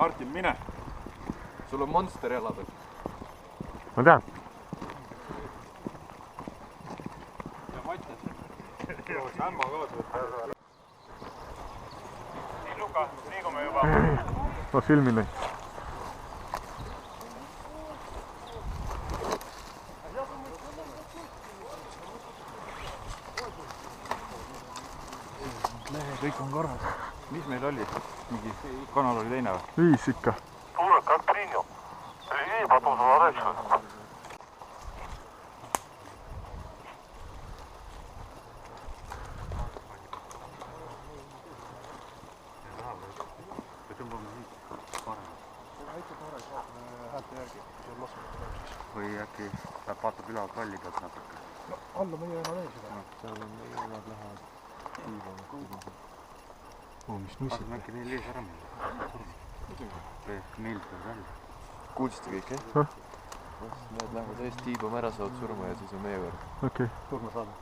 Martin, mine! Sul on monster jala peal. Ma tean. Ja Mattias. Ämma kaasa. Nii, Luka, liigume juba. Ma filmin neid. Kõik on korras. Mis meil oli? Mingi kanal oli teine või? 5 ikka. Турок, как принял. Левее, потом заворачивай. Või äkki läheb vaatab ülevalt valli pealt natuke? No alla meie enam ei seda. Seal on nad lähevad tiivama. Mis nussid? Äkki neil ees ära minna? Või meilt peab välja? Kuulsite kõik, jah? Need lähevad eest tiibama ära, saavad surma ja siis on meie kord. Okei. Surma saada.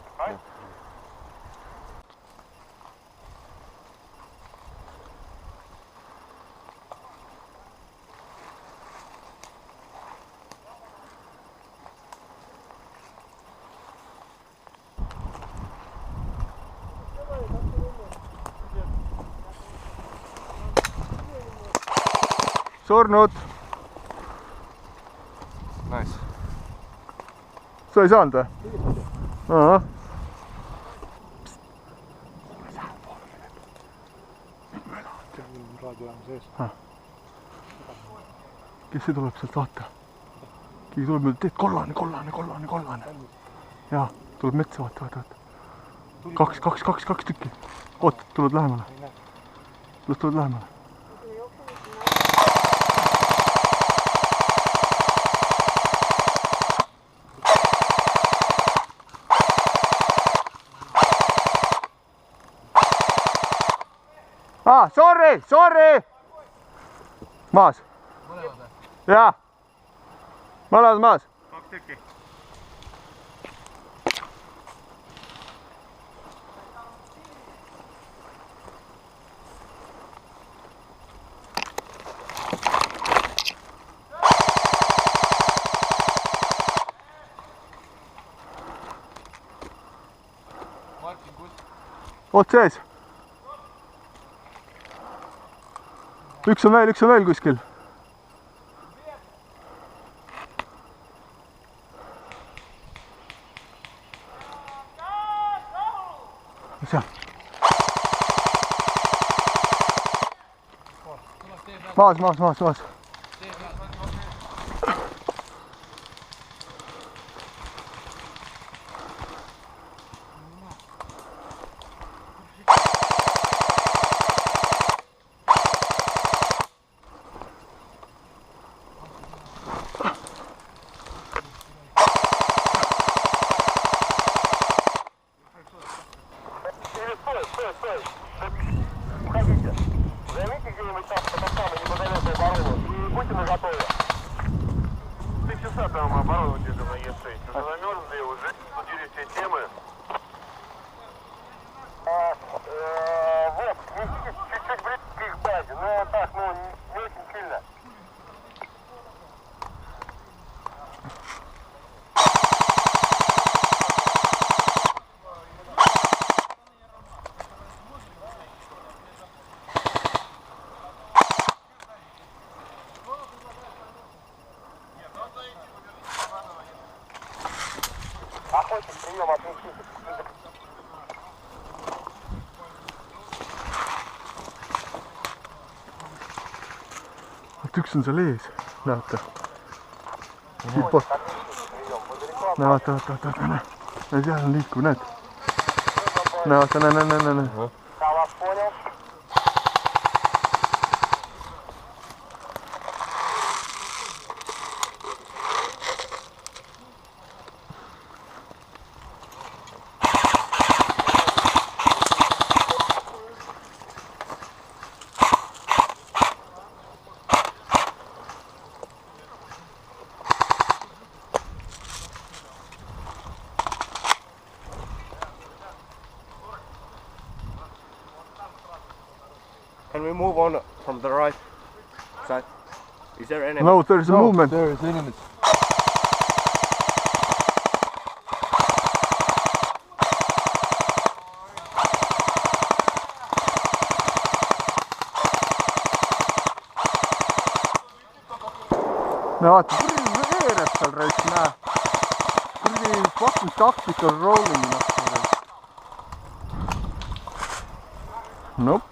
Surnud! Nice. Sa ei saanud või? Aha. Raadiojaam sees. Kes see tuleb sealt vaata? Keegi tuleb meil teed kollane. Jaa, tuleb metsa vaata. Kaks tükki. Oot, tuled lähemale. Tuled lähemale. Sorry! Maas. Jaa. Mõlemad maas. 2 tükki. Oot sees. Üks on veel kuskil. Seal. Maas. Стой. Уходите. Займите где-нибудь там потом неподалеку оборону и будьте наготове. 3 часа там оборону где-то на Е6. Уже замерзли, уже судили все темы. Вот, несите чуть-чуть близко к их базе, но так, не очень сильно. Охотник, прием, отнесите. Üks on seal ees, näete. Vaata. Seal on liikuv, näed. Näe. Can we move on from the right outside. Is there enemy? No, there is a movement. There is enemies. No vaata, veereb seal raisk, näe. Kurdi fucking tactical rolling. Nope.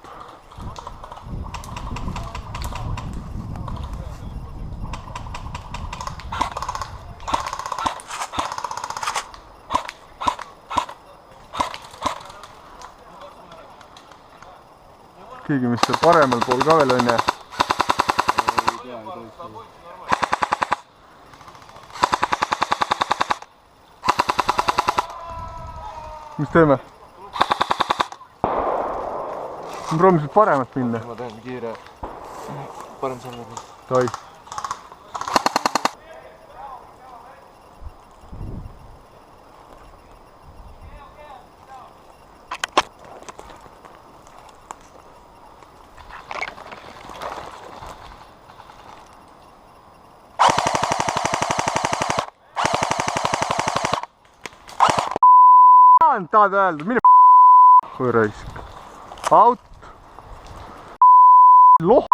Keegi, mis seal paremal pool ka veel on ja. Mis teeme? Ma proovin sealt paremat minna. Ma teen kiire parem samme. Toi. Tahad öelda, mine kui raisk. Aut. Loh.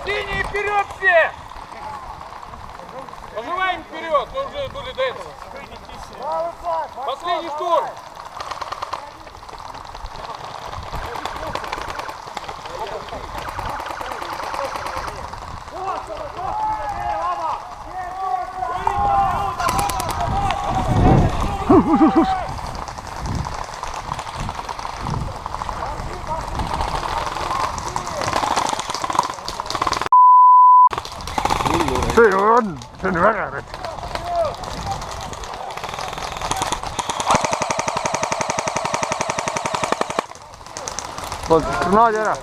Синие вперед все! Пожимаем вперед, мы уже были до этого. Последний штурм! See on väga red. Polnud granaadi ära.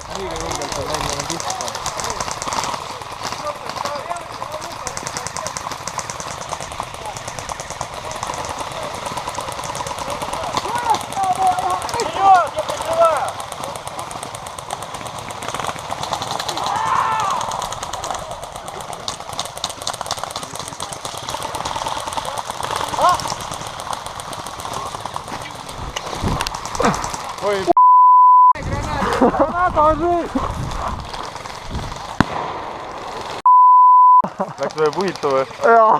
Läks ühe puitu või? Jaa.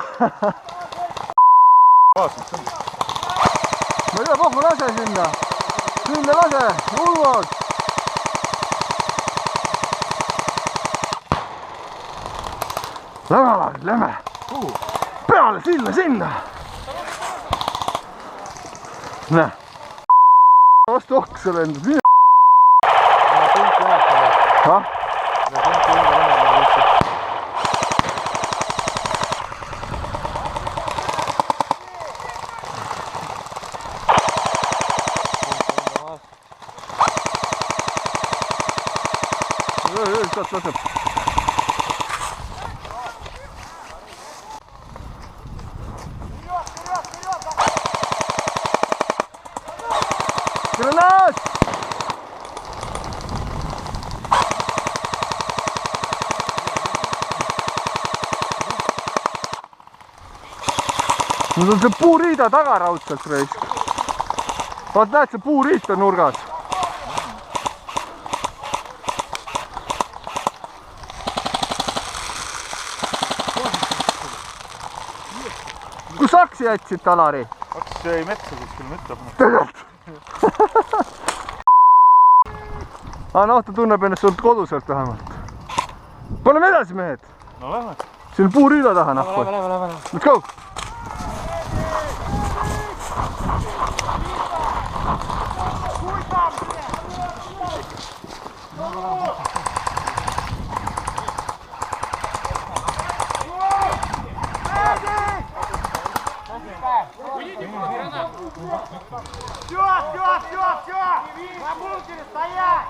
Vaatad? Ma ei tea, pohku lase sinna. Sinna lase, ulvad. Läme. Peale, sinna. Näe. Vastu oksa lendab. Mine. Ha? Sealt laseb. Granaat! Nüüd on see puuriida taga raudselt raisk. Vaat näed, see puuriit on nurgas. Kus aksi jätsid, Alari? Aks jäi metsa kuskil mõtleb. Tegelikult. No, ta tunneb ennast sult koduselt vähemalt. Paneme edasi, mehed. No lähme. Siin on puuriida taha nahku. Lähme. Let's go! Все! На бункере стоять!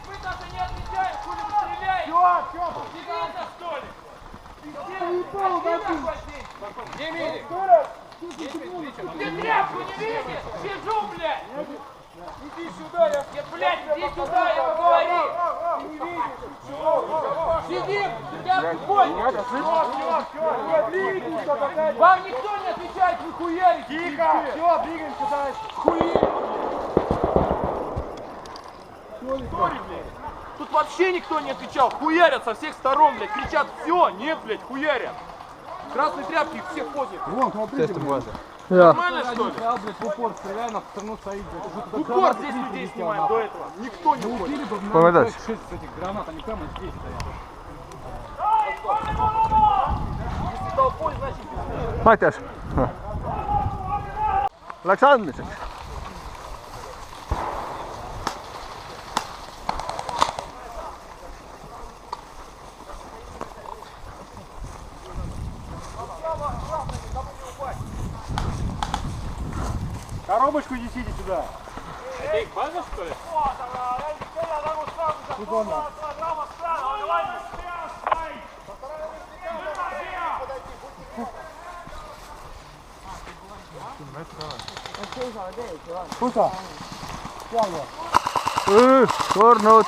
Мы даже не отвечаем, хули вы стреляете! Все! Дивизия, что ли? Где медик? Где тряпку не видишь? Сижу, блядь! Иди сюда, я... Блядь, иди сюда, я поговорю! Ты не видишь? Сидим, тебя понял! Вам никто не отвечает, вы хуярите! Тихо! Все, двигаемся дальше. Тут вообще никто не отвечал, хуярят со всех сторон, блядь, кричат, все, нет, блядь, хуярят. Красные тряпки их всех ходят. jah , Нормально, что ли? В упор здесь людей снимаем до этого. Никто не ходит. paneme edasi . Толпой, значит, Matjas . Läks andmiseks . Коробочку несите сюда. Это их база, что ли? surnud .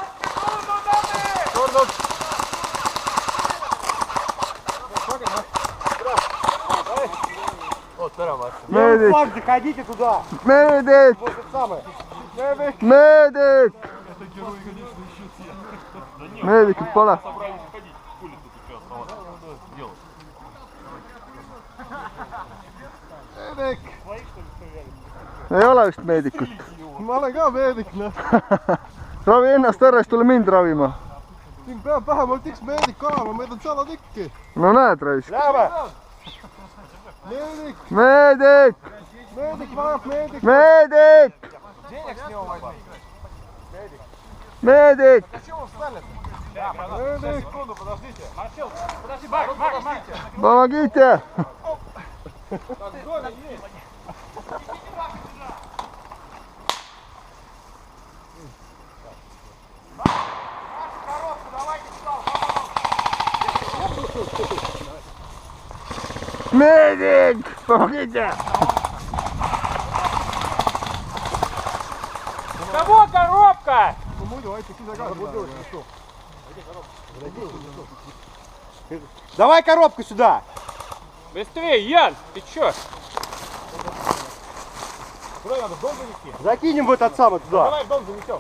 oota ära , Mart . meedik , Заходите туда. meedik , Вот это самое. meedik . meedikut pole . ei ole vist meedikut . ma olen ka meedik , noh . ravi ennast ära , siis tule mind ravima . siin peab vähemalt üks meedik olema , meid on 100 tükki . no näed , raisk . meedik , meedik , meedik vajab meedik . meedik , meedik . meedik , Помогите . Медик, помогите! Кого коробка? Давай коробку сюда. Быстрее, Ян! Ты чё? Закинем в этот самый туда. Давай в дом занесем.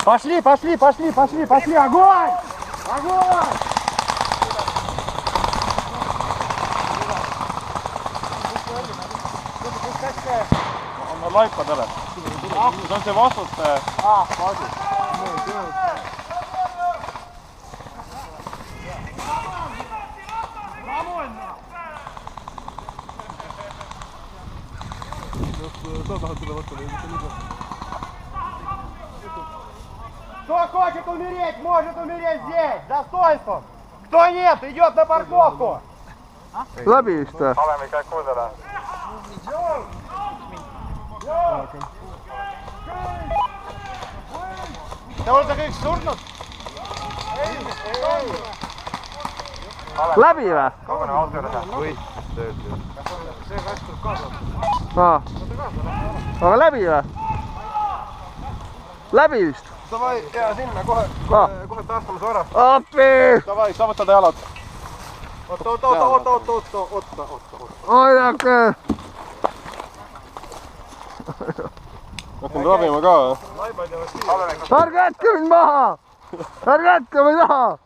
Пошли, пошли, пошли, пошли, пошли. Огонь! Огонь! On nad laipad ära. See on see vastutaja. Кто хочет умереть, может умереть здесь, с достоинством. Кто нет, идет на парковку. läbi vist või ? Oleme kõik kuulda. Te olete kõik surnud? läbi või ? Kogune auto juurde. võit töötab . aga läbi või ? läbi vist ? Davai, jää sinna kohe, kohe taastame su ära. appi , Davai, sa võtad jalad. Oota. aidake . Hakkan ravima ka või? ärge jätke mind maha , ärge jätke , ma ei taha .